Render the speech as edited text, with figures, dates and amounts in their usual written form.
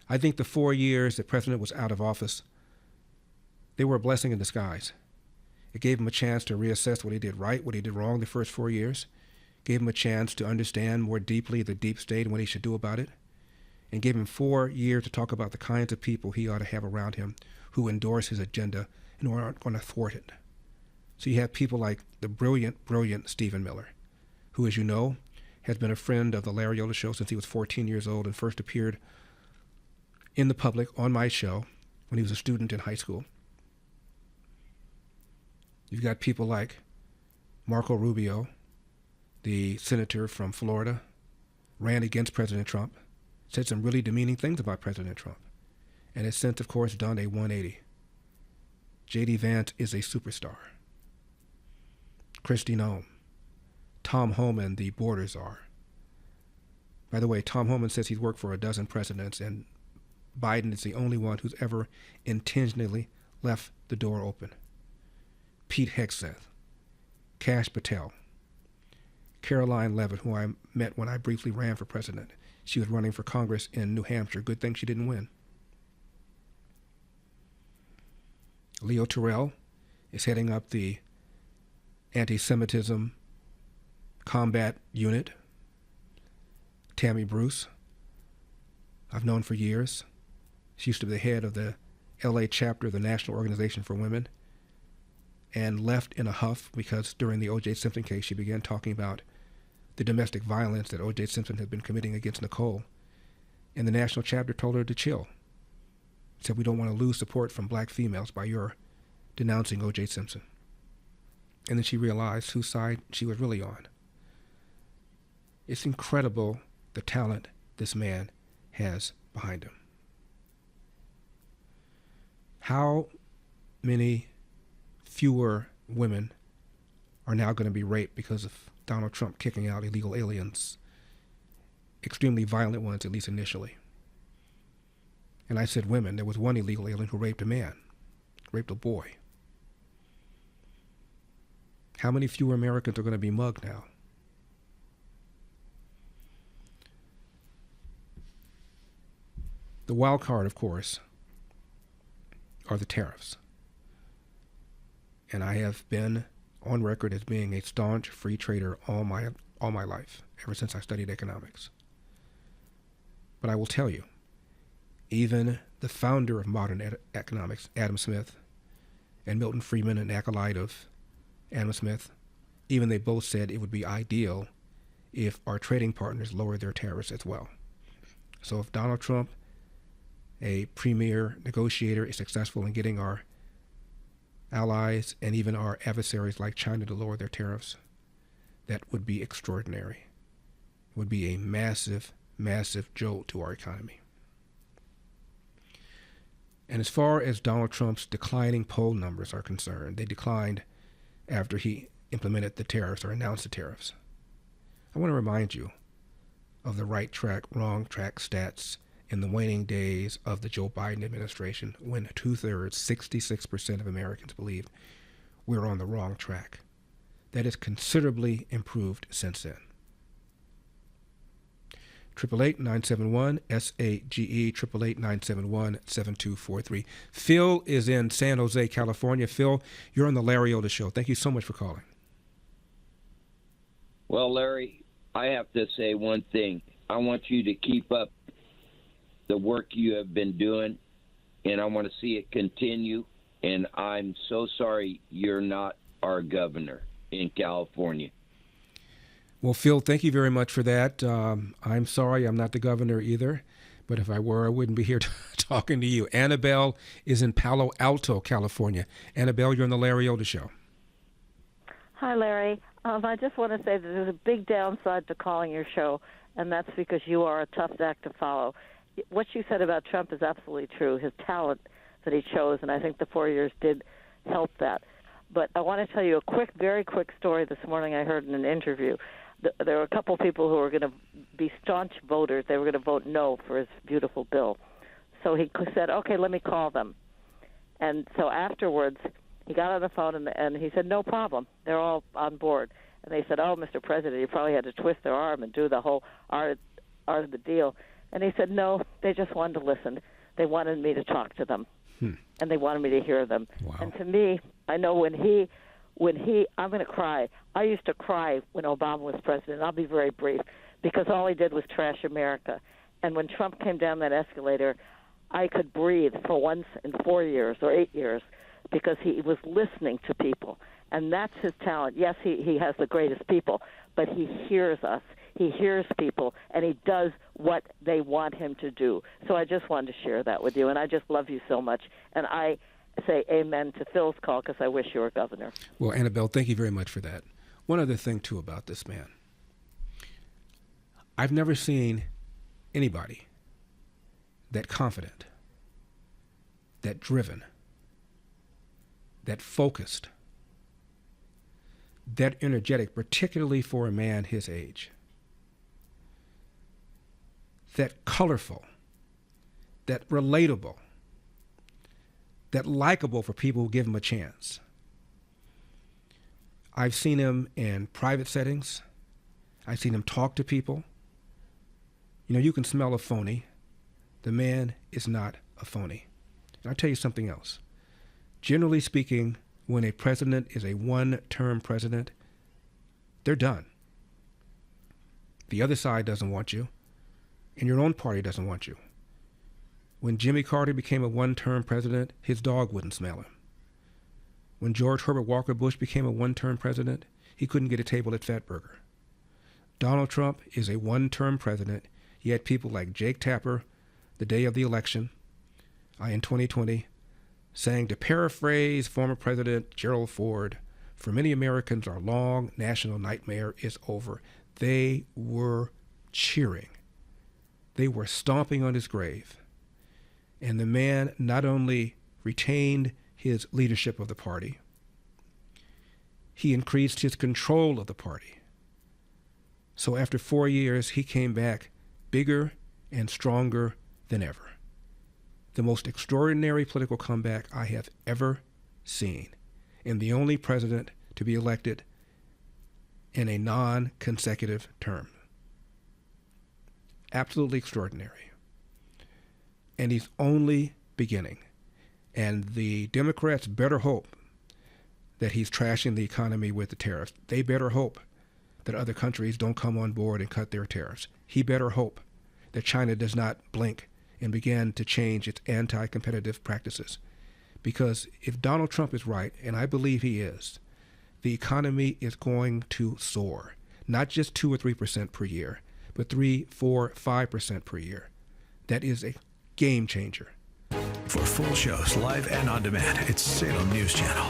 I think the 4 years the president was out of office, they were a blessing in disguise. It gave him a chance to reassess what he did right, what he did wrong the first 4 years, gave him a chance to understand more deeply the deep state and what he should do about it, and gave him 4 years to talk about the kinds of people he ought to have around him who endorse his agenda and who aren't going to thwart it. So you have people like the brilliant, brilliant Stephen Miller, who, as you know, has been a friend of the Larry Elder Show since he was 14 years old and first appeared in the public on my show when he was a student in high school. You've got people like Marco Rubio, the senator from Florida, ran against President Trump, said some really demeaning things about President Trump, and has since, of course, done a 180. J.D. Vance is a superstar. Kristi Noem, Tom Homan, the border czar. By the way, Tom Homan says he's worked for a dozen presidents, and Biden is the only one who's ever intentionally left the door open. Pete Hegseth, Kash Patel, Caroline Leavitt, who I met when I briefly ran for president. She was running for Congress in New Hampshire. Good thing she didn't win. Leo Terrell is heading up the anti-Semitism combat unit. Tammy Bruce, I've known for years. She used to be the head of the LA chapter of the National Organization for Women, and left in a huff because during the O.J. Simpson case she began talking about the domestic violence that O.J. Simpson had been committing against Nicole. And the national chapter told her to chill. Said, we don't want to lose support from black females by your denouncing O.J. Simpson. And then she realized whose side she was really on. It's incredible the talent this man has behind him. How many fewer women are now going to be raped because of Donald Trump kicking out illegal aliens, extremely violent ones, at least initially? And I said women. There was one illegal alien who raped a man, raped a boy. How many fewer Americans are going to be mugged now? The wild card, of course, are the tariffs. And I have been on record as being a staunch free trader all my life, ever since I studied economics. But I will tell you, even the founder of modern economics, Adam Smith, and Milton Friedman, an acolyte of Adam Smith, even they both said it would be ideal if our trading partners lowered their tariffs as well. So if Donald Trump, a premier negotiator, is successful in getting our allies and even our adversaries like China to lower their tariffs, that would be extraordinary. It would be a massive, massive jolt to our economy. And as far as Donald Trump's declining poll numbers are concerned, they declined after he implemented the tariffs or announced the tariffs. I want to remind you of the right track, wrong track stats in the waning days of the Joe Biden administration, when 2/3, 66% of Americans believed we're on the wrong track. That has considerably improved since then. 888-971-SAGE, 888-971-7243. Phil is in San Jose, California. Phil, you're on the Larry Elder Show. Thank you so much for calling. Well, Larry, I have to say one thing. I want you to keep up the work you have been doing, and I want to see it continue. And I'm so sorry you're not our governor in California. Well, Phil, thank you very much for that. I'm sorry I'm not the governor either, but if I were, I wouldn't be here talking to you. Annabelle is in Palo Alto, California. Annabelle, you're on the Larry Elder Show. Hi, Larry. I just want to say that there's a big downside to calling your show, and that's because you are a tough act to follow. What you said about Trump is absolutely true, his talent that he chose, and I think the 4 years did help that. But I want to tell you a very quick story this morning I heard in an interview. There were a couple of people who were going to be staunch voters. They were going to vote no for his beautiful bill. So he said, okay, let me call them. And so afterwards, he got on the phone and he said, no problem. They're all on board. And they said, oh, Mr. President, you probably had to twist their arm and do the whole art of the deal. And he said, no, they just wanted to listen. They wanted me to talk to them, and they wanted me to hear them. Wow. And to me, I know when he, I'm going to cry. I used to cry when Obama was president. I'll be very brief, because all he did was trash America. And when Trump came down that escalator, I could breathe for once in 4 years or 8 years, because he was listening to people. And that's his talent. Yes, he has the greatest people, but he hears us. He hears people, and he does what they want him to do. So I just wanted to share that with you, and I just love you so much. And I say amen to Phil's call, because I wish you were governor. Well, Annabelle, thank you very much for that. One other thing, too, about this man. I've never seen anybody that confident, that driven, that focused, that energetic, particularly for a man his age, that colorful, that relatable, that likable for people who give him a chance. I've seen him in private settings. I've seen him talk to people. You know, you can smell a phony. The man is not a phony. And I'll tell you something else. Generally speaking, when a president is a one-term president, they're done. The other side doesn't want you, and your own party doesn't want you. When Jimmy Carter became a one-term president, his dog wouldn't smell him. When George Herbert Walker Bush became a one-term president, he couldn't get a table at Fatburger. Donald Trump is a one-term president. He had people like Jake Tapper, the day of the election, in 2020, saying, to paraphrase former President Gerald Ford, for many Americans, our long national nightmare is over. They were cheering. They were stomping on his grave. And the man not only retained his leadership of the party, he increased his control of the party. So after 4 years, he came back bigger and stronger than ever. The most extraordinary political comeback I have ever seen, and the only president to be elected in a non-consecutive term. Absolutely extraordinary. And he's only beginning. And the Democrats better hope that he's trashing the economy with the tariffs. They better hope that other countries don't come on board and cut their tariffs. He better hope that China does not blink and begin to change its anti-competitive practices. Because if Donald Trump is right, and I believe he is, the economy is going to soar. Not just 2 or 3% per year, but 3, 4, 5% per year. That is a game changer. For full shows, live and on demand, it's Salem News Channel.